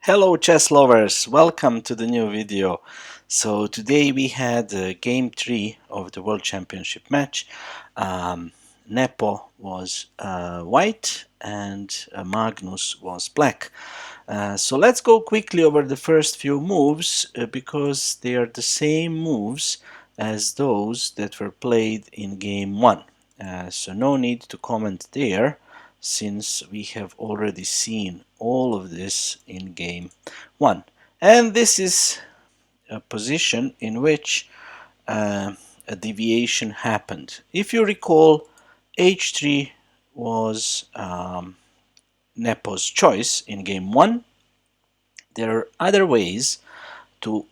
Hello chess lovers, welcome to the new video. So today we had game 3 of the World Championship match. Nepo was white and Magnus was black. So let's go quickly over the first few moves because they are the same moves as those that were played in game 1. So no need to comment there, since we have already seen all of this in game 1. And this is a position in which a deviation happened. If you recall, h3 was Nepo's choice in game 1. There are other ways to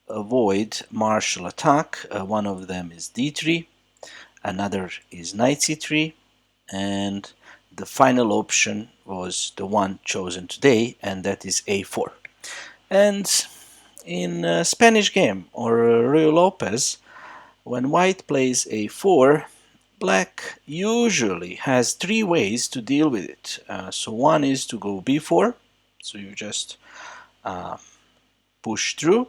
avoid martial attack. One of them is d3, another is knight c3, and the final option was the one chosen today, and that is a4. And in a Spanish game or Ruy Lopez, when white plays a4, black usually has three ways to deal with it. So one is to go b4, so you just push through.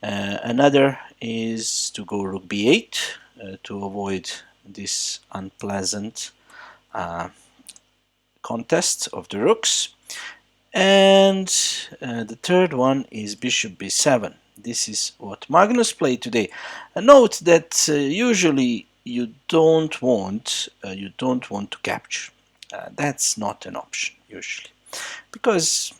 Another is to go rook b8 to avoid this unpleasant contest of the rooks. And the third one is bishop b7. This is what Magnus played today. Note that usually you don't want to capture. That's not an option usually, because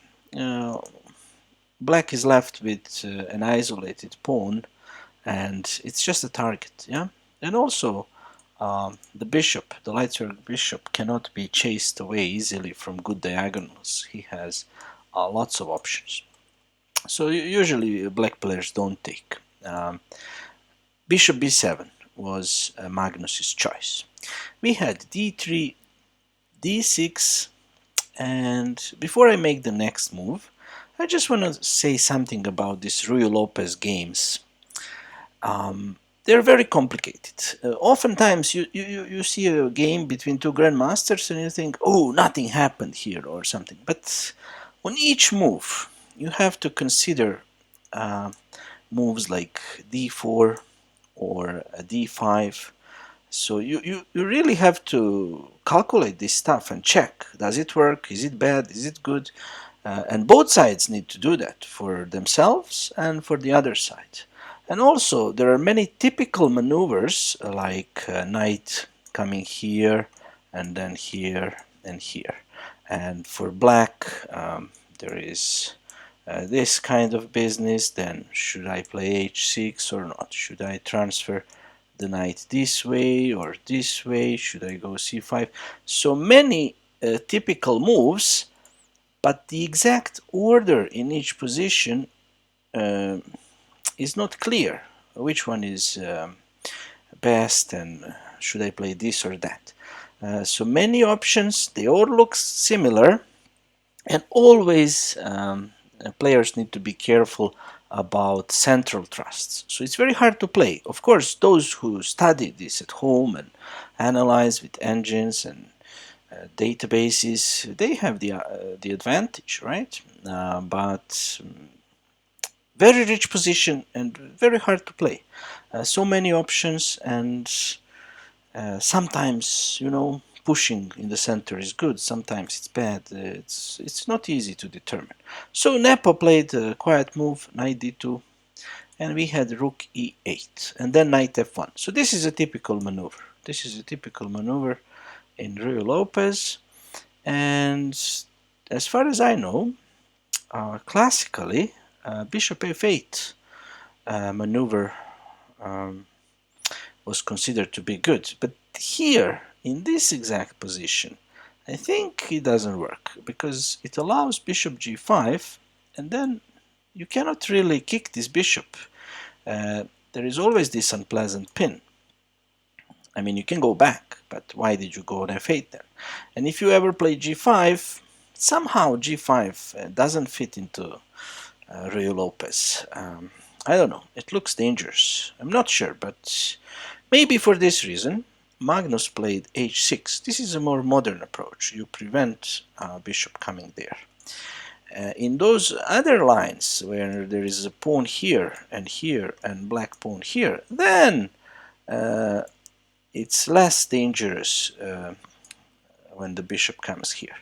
black is left with an isolated pawn, and it's just a target. Yeah, and also the bishop, the light-square bishop, cannot be chased away easily from good diagonals. He has lots of options. So usually black players don't take. Bishop b7 was Magnus's choice. We had d3, d6, and before I make the next move, I just want to say something about these Ruy Lopez games. They're very complicated. Oftentimes you see a game between two grandmasters and you think, oh, nothing happened here or something. But on each move, you have to consider moves like d4 or d5. So you really have to calculate this stuff and check. Does it work? Is it bad? Is it good? And both sides need to do that for themselves and for the other side. And also, there are many typical maneuvers like knight coming here and then here and here. And for black, there is this kind of business. Then should I play h6 or not? Should I transfer the knight this way or this way? Should I go c5? So many typical moves, but the exact order in each position is not clear. Which one is best, and should I play this or that? So many options, they all look similar, and always players need to be careful about central trusts. So it's very hard to play. Of course, those who study this at home and analyze with engines and databases, they have the advantage, right? But very rich position and very hard to play. So many options, and sometimes, pushing in the center is good, sometimes it's bad. It's not easy to determine. So Nepo played a quiet move, knight d2, and we had rook e8, and then knight f1. So this is a typical maneuver. This is a typical maneuver in Ruy Lopez, and as far as I know, classically, bishop f8 maneuver was considered to be good. But here, in this exact position, I think it doesn't work, because it allows bishop g5, and then you cannot really kick this bishop. There is always this unpleasant pin. I mean, you can go back, but why did you go on f8 then? And if you ever play g5, somehow g5 doesn't fit into Ruy Lopez. I don't know, it looks dangerous. I'm not sure, but maybe for this reason Magnus played h6. This is a more modern approach. You prevent bishop coming there. In those other lines where there is a pawn here and black pawn here, then it's less dangerous when the bishop comes here.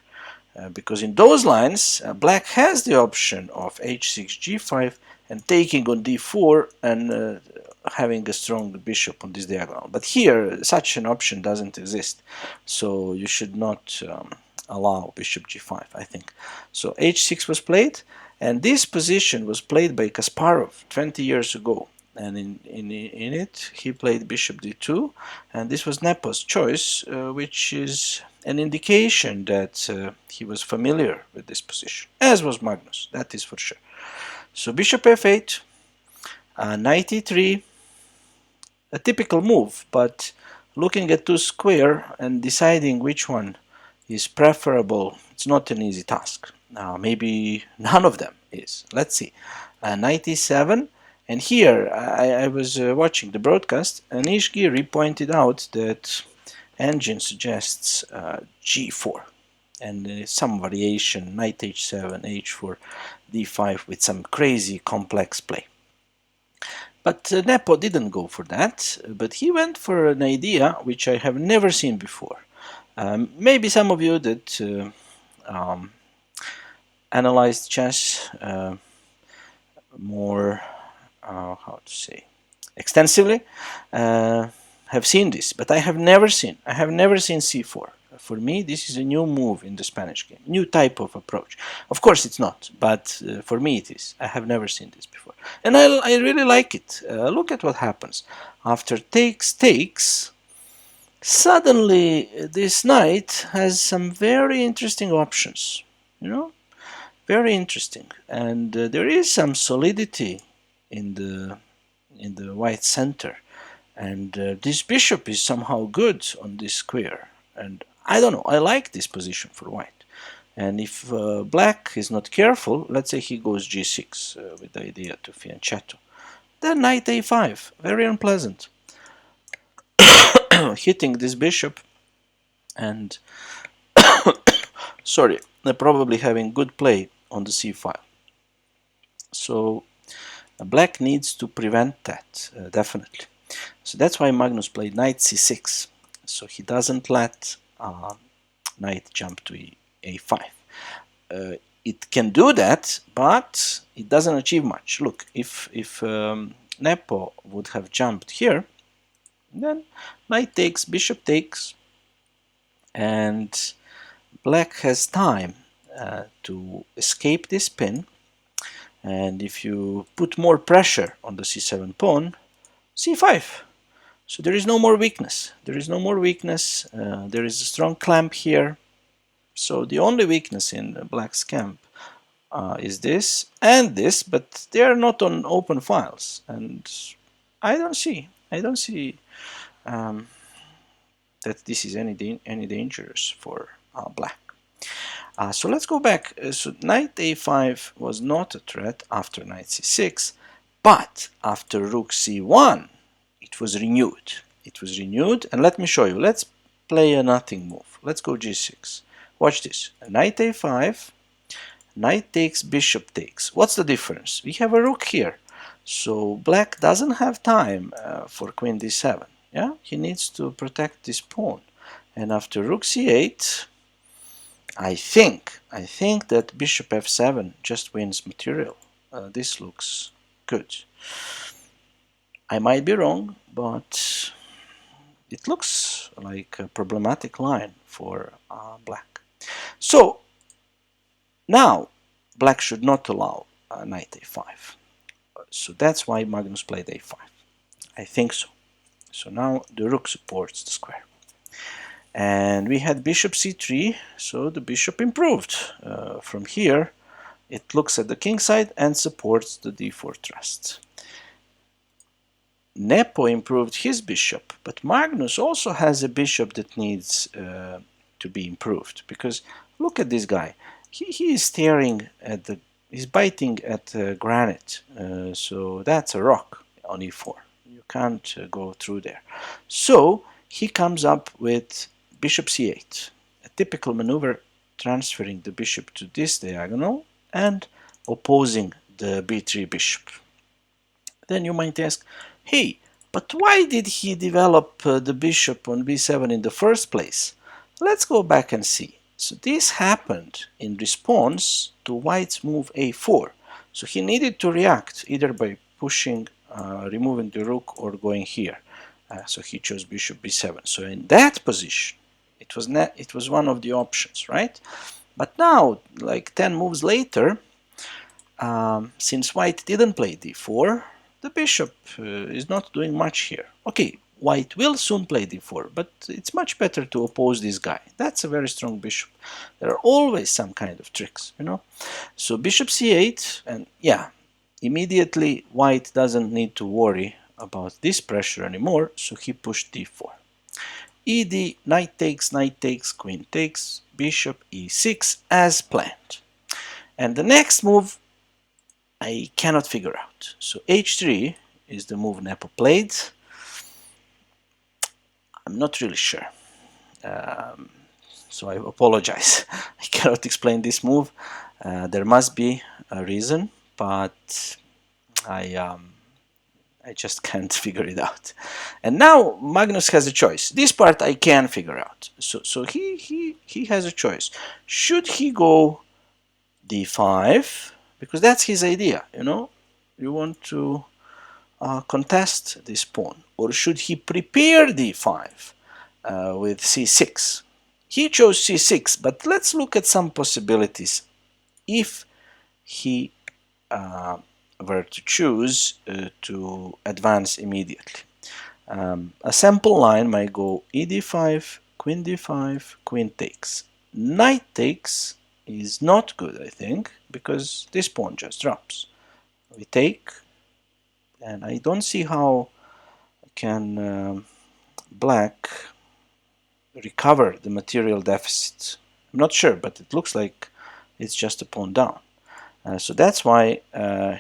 Because in those lines, black has the option of h6, g5, and taking on d4 and having a strong bishop on this diagonal. But here, such an option doesn't exist. So you should not allow bishop g5, I think. So h6 was played, and this position was played by Kasparov 20 years ago. And in it, he played bishop d2, and this was Nepo's choice, which is an indication that he was familiar with this position, as was Magnus, that is for sure. So bishop f8, knight e3, a typical move, but looking at two square and deciding which one is preferable, it's not an easy task. Maybe none of them is. Let's see. Knight e7, and here I was watching the broadcast, and Ishgiri pointed out that engine suggests g4 and some variation, knight h7, h4, d5 with some crazy complex play. But Nepo didn't go for that, but he went for an idea which I have never seen before. Maybe some of you that analyzed chess more, how to say, extensively, have seen this, but I have never seen c4. For me, this is a new move in the Spanish game, new type of approach. Of course it's not, but for me it is. I have never seen this before, and I really like it. Look at what happens. After takes, suddenly this knight has some very interesting options, very interesting, and there is some solidity in the white center, and this bishop is somehow good on this square, and I don't know, I like this position for white. And if black is not careful, let's say he goes g6 with the idea to fianchetto, then knight a5, very unpleasant. Hitting this bishop and sorry, probably having good play on the c file. So black needs to prevent that, definitely. So that's why Magnus played knight c6. So he doesn't let knight jump to a5. It can do that, but it doesn't achieve much. Look, if Nepo would have jumped here, then knight takes, bishop takes, and black has time to escape this pin. And if you put more pressure on the c7 pawn, c5. So there is no more weakness. There is no more weakness. There is a strong clamp here. So the only weakness in black's camp is this and this, but they are not on open files. And I don't see that this is any dangerous for black. So let's go back. So knight a5 was not a threat after knight c6, but after rook c1, it was renewed. It was renewed, and let me show you. Let's play a nothing move. Let's go g6. Watch this. Knight a5, knight takes, bishop takes. What's the difference? We have a rook here, so black doesn't have time for queen d7. Yeah, he needs to protect this pawn. And after rook c8, I think that bishop f7 just wins material. This looks good. I might be wrong, but it looks like a problematic line for black. So now black should not allow knight a5. So that's why Magnus played a5. I think so. So now the rook supports the square. And we had bishop c3, so the bishop improved. From here, it looks at the king side and supports the d4 thrust. Nepo improved his bishop, but Magnus also has a bishop that needs to be improved, because look at this guy. He is staring at he's biting at granite, so that's a rock on e4. You can't go through there. So he comes up with bishop c8, a typical maneuver transferring the bishop to this diagonal, and opposing the b3 bishop. Then you might ask, hey, but why did he develop the bishop on b7 in the first place? Let's go back and see. So this happened in response to white's move a4. So he needed to react either by pushing, removing the rook, or going here. So he chose bishop b7. So in that position, it was one of the options, right? But now, like 10 moves later, since white didn't play d4, the bishop is not doing much here. Okay, white will soon play d4, but it's much better to oppose this guy. That's a very strong bishop. There are always some kind of tricks, you know. So bishop c8, and yeah, immediately white doesn't need to worry about this pressure anymore, so he pushed d4. ed, knight takes, queen takes, bishop e6 as planned. And the next move I cannot figure out. So h3 is the move Nepo played. I'm not really sure. So I apologize. I cannot explain this move. There must be a reason, but I just can't figure it out. And now Magnus has a choice. This part I can figure out. So he has a choice. Should he go d5? Because that's his idea, you know. You want to contest this pawn. Or should he prepare d5 with c6? He chose c6, but let's look at some possibilities if he were to choose to advance immediately. A simple line might go e d5, queen takes. Knight takes is not good, I think, because this pawn just drops. We take, and I don't see how can black recover the material deficit. I'm not sure, but it looks like it's just a pawn down. So that's why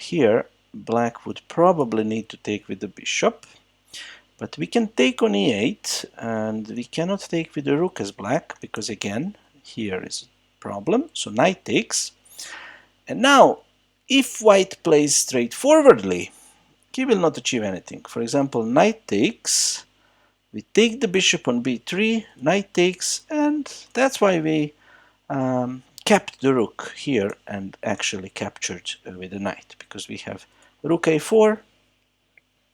here black would probably need to take with the bishop. But we can take on e8, and we cannot take with the rook as black, because again, here is a problem. So knight takes. And now, if white plays straightforwardly, he will not achieve anything. For example, knight takes, we take the bishop on b3, knight takes, and that's why we kept the rook here and actually captured with the knight, because we have rook a4,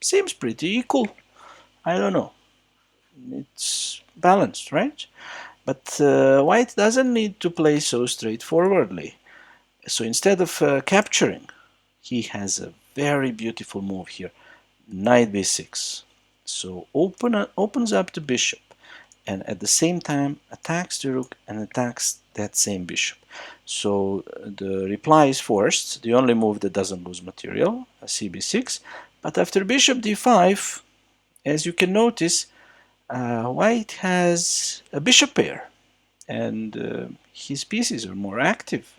seems pretty equal. I don't know, it's balanced, right? But white doesn't need to play so straightforwardly. So instead of capturing, he has a very beautiful move here, knight b6. So opens up the bishop, and at the same time attacks the rook and attacks that same bishop. So the reply is forced, the only move that doesn't lose material, cb6. But after bishop d5, as you can notice, white has a bishop pair, and his pieces are more active.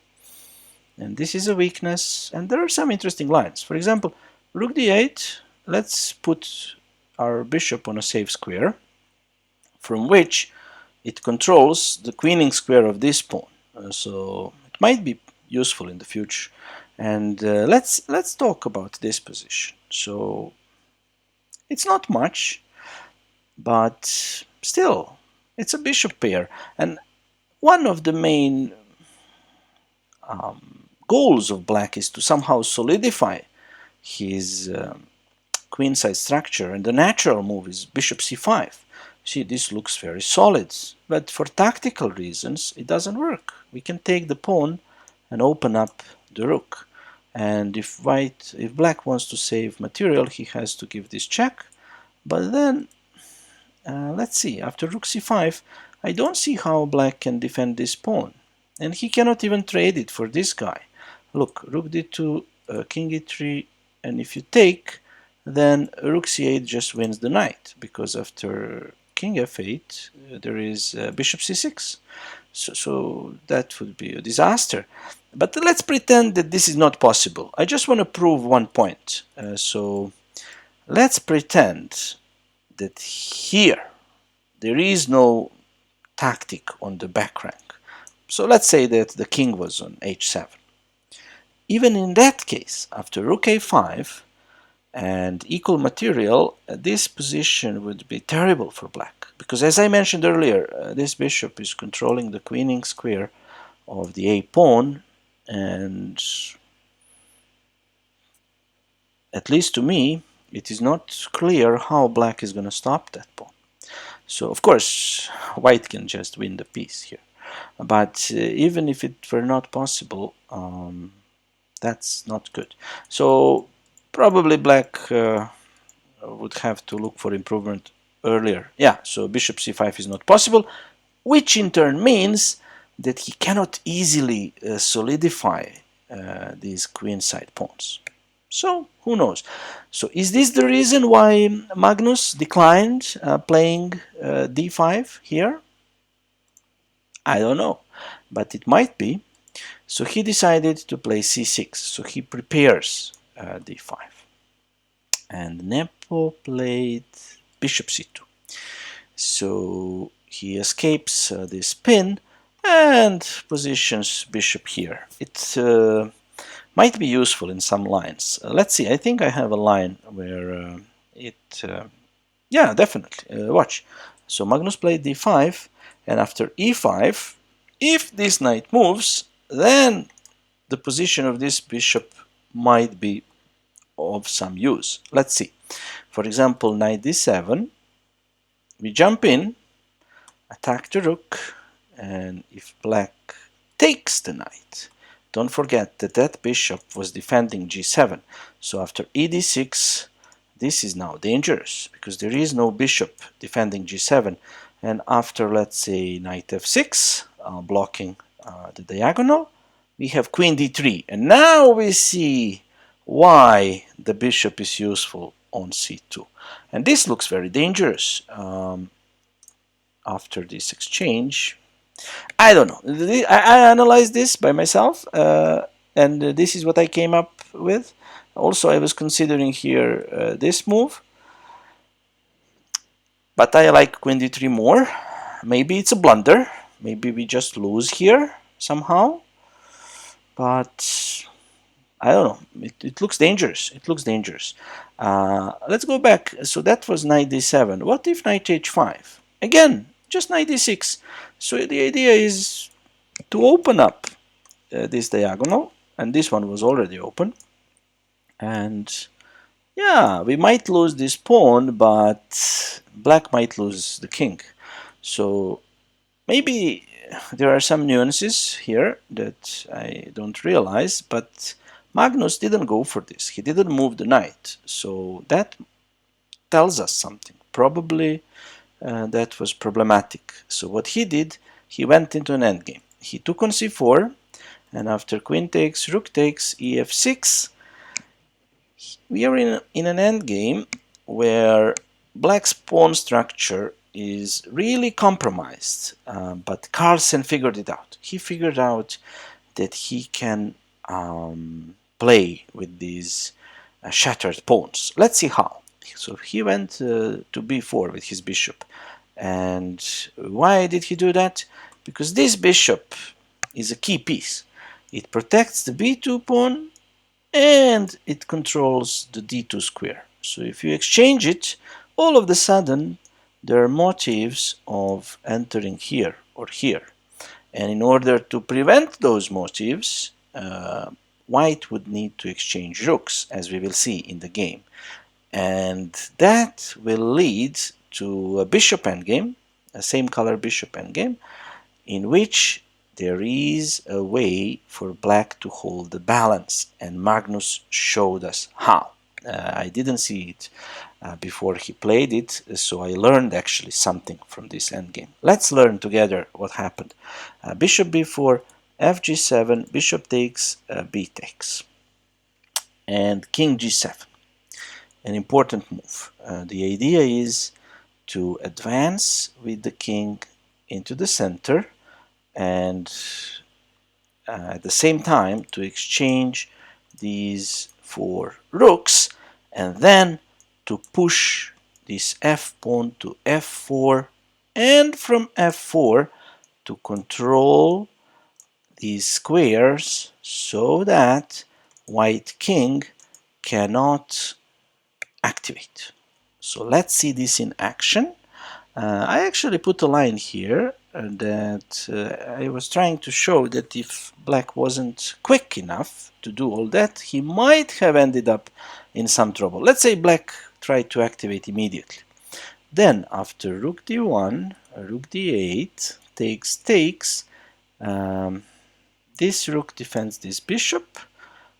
And this is a weakness, and there are some interesting lines. For example, rook d8, let's put our bishop on a safe square, from which it controls the queening square of this pawn. So it might be useful in the future. And let's talk about this position. So it's not much, but still, it's a bishop pair. And one of the main goals of black is to somehow solidify his queenside structure, and the natural move is bishop c5. See, this looks very solid, but for tactical reasons it doesn't work. We can take the pawn and open up the rook, and if black wants to save material, he has to give this check. But then let's see, after rook c5, I don't see how black can defend this pawn, and he cannot even trade it for this guy. Look, rook d2, king e3, and if you take, then rook c8 just wins the knight, because after king f8 there is bishop c6. So that would be a disaster. But let's pretend that this is not possible. I just want to prove one point. So let's pretend that here there is no tactic on the back rank. So let's say that the king was on h7. even in that case, after rook a5 and equal material, this position would be terrible for black. Because as I mentioned earlier, this bishop is controlling the queening square of the a pawn, and at least to me, it is not clear how black is going to stop that pawn. So of course, white can just win the piece here. But even if it were not possible, that's not good. So probably black would have to look for improvement earlier. Yeah, so bishop c5 is not possible, which in turn means that he cannot easily solidify these queenside pawns. So who knows? So is this the reason why Magnus declined playing d5 here? I don't know, but it might be. So he decided to play c6. So he prepares d5. And Nepo played bishop c2. So he escapes this pin and positions bishop here. It might be useful in some lines. Let's see, I think I have a line where yeah, definitely. Watch. So Magnus played d5, and after e5, if this knight moves, then the position of this bishop might be of some use. Let's see. For example, knight d7, we jump in, attack the rook, and if black takes the knight, don't forget that that bishop was defending g7. So after e d6, this is now dangerous because there is no bishop defending g7. And after, let's say, knight f6, blocking the diagonal, we have queen d3. And now we see why the bishop is useful on c2. And this looks very dangerous. After this exchange, I don't know. I analyzed this by myself, and this is what I came up with. Also, I was considering here this move, but I like queen d3 more. Maybe it's a blunder. Maybe we just lose here somehow, but I don't know. It looks dangerous. It looks dangerous. Let's go back. So that was knight d7. What if knight h5? Again, just knight d6. So the idea is to open up this diagonal, and this one was already open. And yeah, we might lose this pawn, but black might lose the king. So maybe there are some nuances here that I don't realize, but Magnus didn't go for this. He didn't move the knight. So that tells us something. Probably that was problematic. So what he did, he went into an endgame. He took on c4, and after queen takes, rook takes, ef6, we are in an endgame where black's pawn structure is really compromised, but Carlsen figured it out. He figured out that he can play with these shattered pawns. Let's see how. So he went to b4 with his bishop. And why did he do that? Because this bishop is a key piece. It protects the b2 pawn and it controls the d2 square. So if you exchange it, all of a sudden there are motives of entering here or here. And in order to prevent those motives, white would need to exchange rooks, as we will see in the game. And that will lead to a bishop endgame, a same color bishop endgame, in which there is a way for black to hold the balance, and Magnus showed us how. I didn't see it before he played it, so I learned actually something from this endgame. Let's learn together what happened. Bishop b4, fg7, bishop takes, b takes, and king g7. An important move. The idea is to advance with the king into the center, and at the same time to exchange these 4 rooks, and then to push this f pawn to f4, and from f4 to control these squares so that white king cannot activate. So let's see this in action. I actually put a line here that I was trying to show that if black wasn't quick enough to do all that, he might have ended up in some trouble. Let's say black tried to activate immediately. Then after rook d1, rook d8 takes, this rook defends this bishop,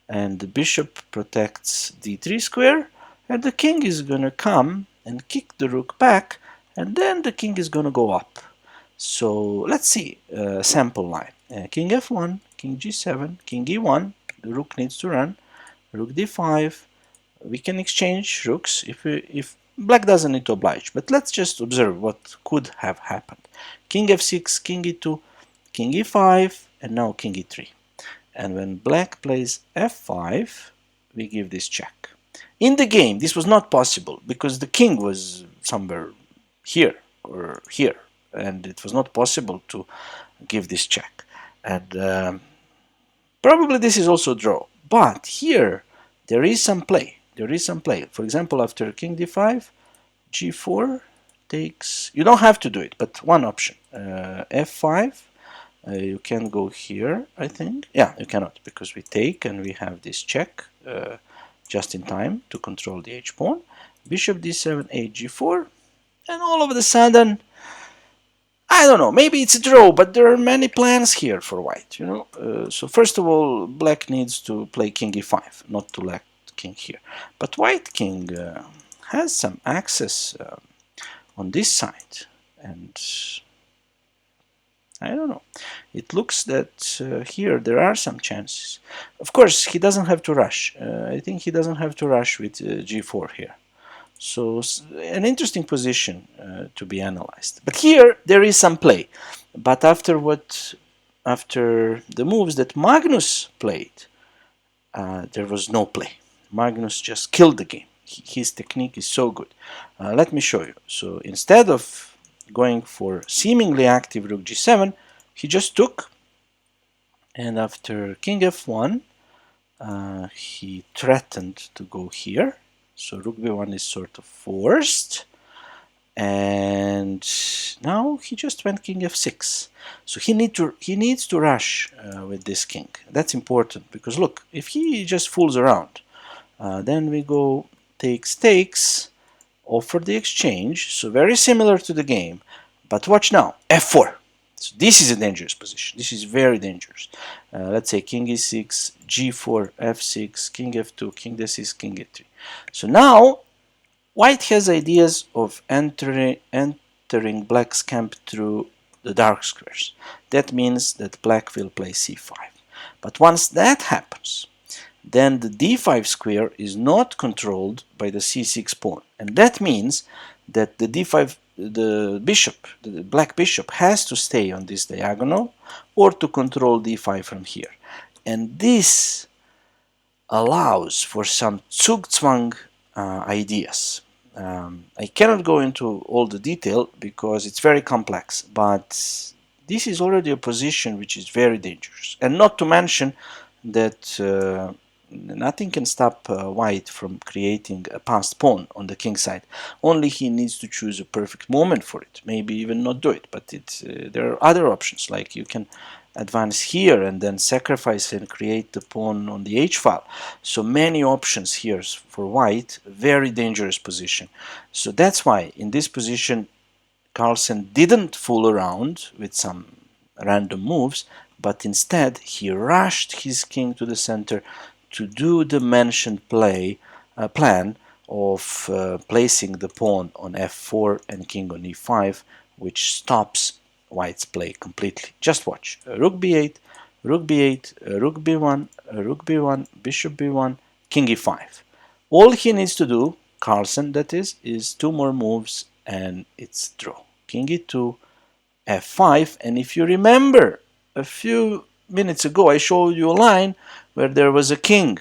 and the bishop protects d3 square, and the king is gonna come and kick the rook back, and then the king is gonna go up. So let's see a sample line. King f1, king g7, king e1, the rook needs to run, rook d5, we can exchange rooks if black doesn't need to oblige, but let's just observe what could have happened. King f6, king e2, king e5, and now king e3. And when black plays f5, we give this check. In the game, this was not possible because the king was somewhere here or here, and it was not possible to give this check. And probably this is also a draw. But here, there is some play. There is some play. For example, after king d5, g4 takes... You don't have to do it, but one option. f5. You can go here, I think. Yeah, you cannot, because we take and we have this check just in time to control the h-pawn. Bishop d7, h g4, and all of a sudden, I don't know, maybe it's a draw, but there are many plans here for white, you know. So first of all, black needs to play king e5, not to let king here. But white king has some access on this side, and I don't know. It looks that here there are some chances. Of course, he doesn't have to rush. I think he doesn't have to rush with g4 here. So an interesting position to be analyzed. But here there is some play. But after the moves that Magnus played, there was no play. Magnus just killed the game. His technique is so good. Let me show you. So instead of going for seemingly active rook g7, he just took, and after king f1, he threatened to go here. So rook b1 is sort of forced, and now he just went king f6. So he needs to rush with this king. That's important, because look, if he just fools around, then we go takes, offer the exchange, so very similar to the game. But watch now, f4. So this is a dangerous position. This is very dangerous. Let's say king e6, g4, f6, king f2, king d6, king e3. So now white has ideas of entering black's camp through the dark squares. That means that black will play c5. But once that happens, then the d5 square is not controlled by the c6 pawn. And that means that the d5, the black bishop, has to stay on this diagonal or to control d5 from here. And this allows for some Zugzwang ideas. I cannot go into all the detail because it's very complex, but this is already a position which is very dangerous. And not to mention that nothing can stop white from creating a passed pawn on the king side. Only he needs to choose a perfect moment for it. Maybe even not do it, but there are other options, like you can advance here and then sacrifice and create the pawn on the h-file. So many options here for white. Very dangerous position. So that's why in this position Carlsen didn't fool around with some random moves, but instead he rushed his king to the center to do the mentioned plan of placing the pawn on f4 and king on e5, which stops white's play completely. Just watch. Rook b8, rook b8, rook b1, rook b1, bishop b1, king e5. All he needs to do, Carlsen that is two more moves and it's draw. King e2, f5, and if you remember a few minutes ago I showed you a line where there was a king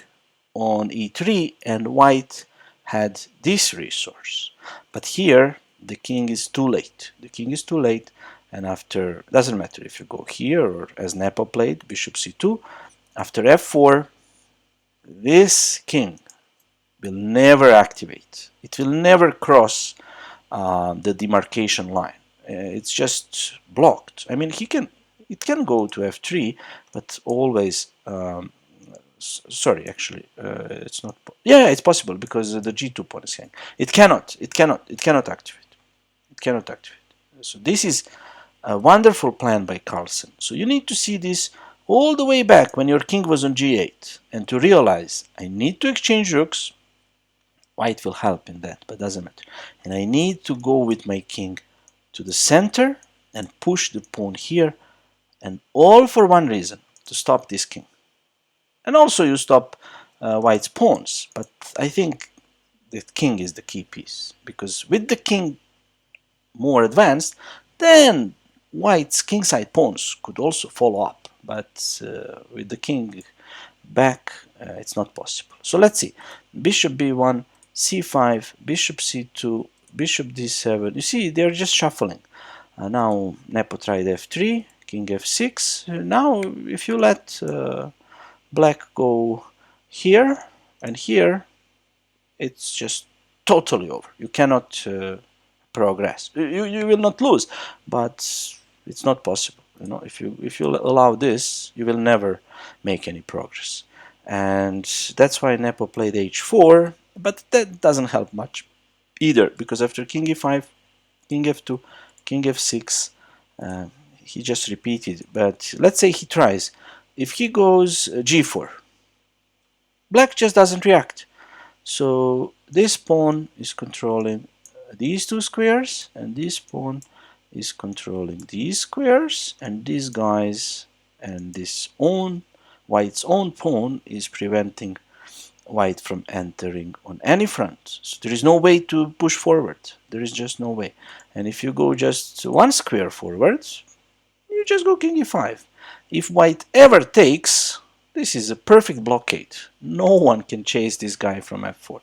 on e3 and white had this resource. But here the king is too late. The king is too late, and after, doesn't matter if you go here or as Nepo played, bishop c2, after f4 this king will never activate. It will never cross the demarcation line. It's just blocked. I mean, it can go to f3, but always. Sorry, actually, it's not. Yeah, it's possible because the g2 pawn is hanging. It cannot. It cannot activate. It cannot activate. So this is a wonderful plan by Carlsen. So you need to see this all the way back when your king was on g8 and to realize I need to exchange rooks. White will help in that, but doesn't matter. And I need to go with my king to the center and push the pawn here, and all for one reason, to stop this king. And also you stop white's pawns, but I think the king is the key piece, because with the king more advanced, then white's kingside pawns could also follow up, but with the king back, it's not possible. So let's see. Bishop b1, c5, bishop c2, bishop d7. You see, they're just shuffling. Now Nepo tried f3, king f6. Now if you let black go here and here, it's just totally over. You cannot progress. You will not lose, but it's not possible. You know, if you allow this, you will never make any progress. And that's why Nepo played h4, but that doesn't help much either, because after king e5, king f2, king f6, he just repeated. But let's say he tries. If he goes g4, black just doesn't react. So this pawn is controlling these two squares, and this pawn is controlling these squares, and these guys, and this white's own pawn is preventing white from entering on any front. So there is no way to push forward. There is just no way. And if you go just one square forward, you just go king e5. If white ever takes, this is a perfect blockade. No one can chase this guy from f4.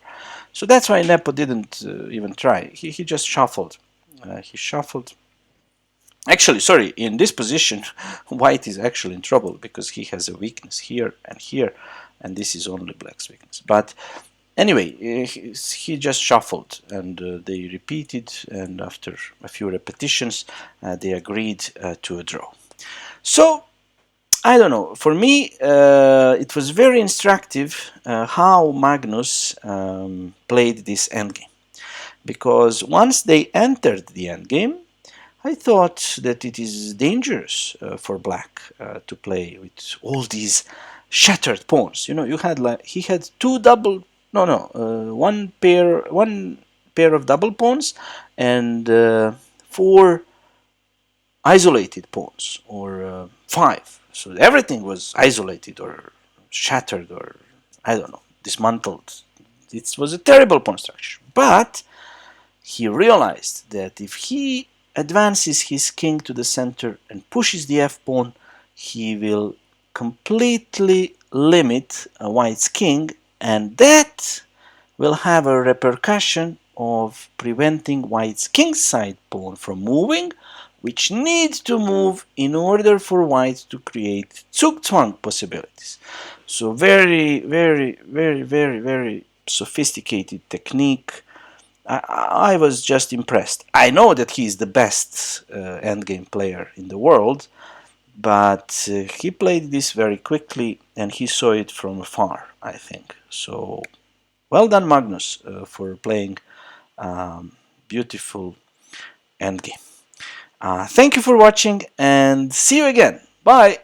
So that's why Nepo didn't even try. He just shuffled. He shuffled. Actually, sorry, in this position, white is actually in trouble because he has a weakness here, and this is only black's weakness. But anyway, he just shuffled, and they repeated, and after a few repetitions, they agreed to a draw. So, I don't know, for me, it was very instructive how Magnus played this endgame. Because once they entered the endgame, I thought that it is dangerous for black to play with all these shattered pawns. You know, he had one pair of double pawns and 4 isolated pawns, or 5. So everything was isolated or shattered, or I don't know, dismantled. It was a terrible pawn structure. But he realized that if he advances his king to the center and pushes the f-pawn, he will completely limit white's king, and that will have a repercussion of preventing white's kingside pawn from moving, which needs to move in order for white to create Zugzwang possibilities. So very, very, very, very, very sophisticated technique. I was just impressed. I know that he is the best endgame player in the world, but he played this very quickly and he saw it from afar, I think. So well done, Magnus, for playing beautiful endgame. Thank you for watching and see you again. Bye!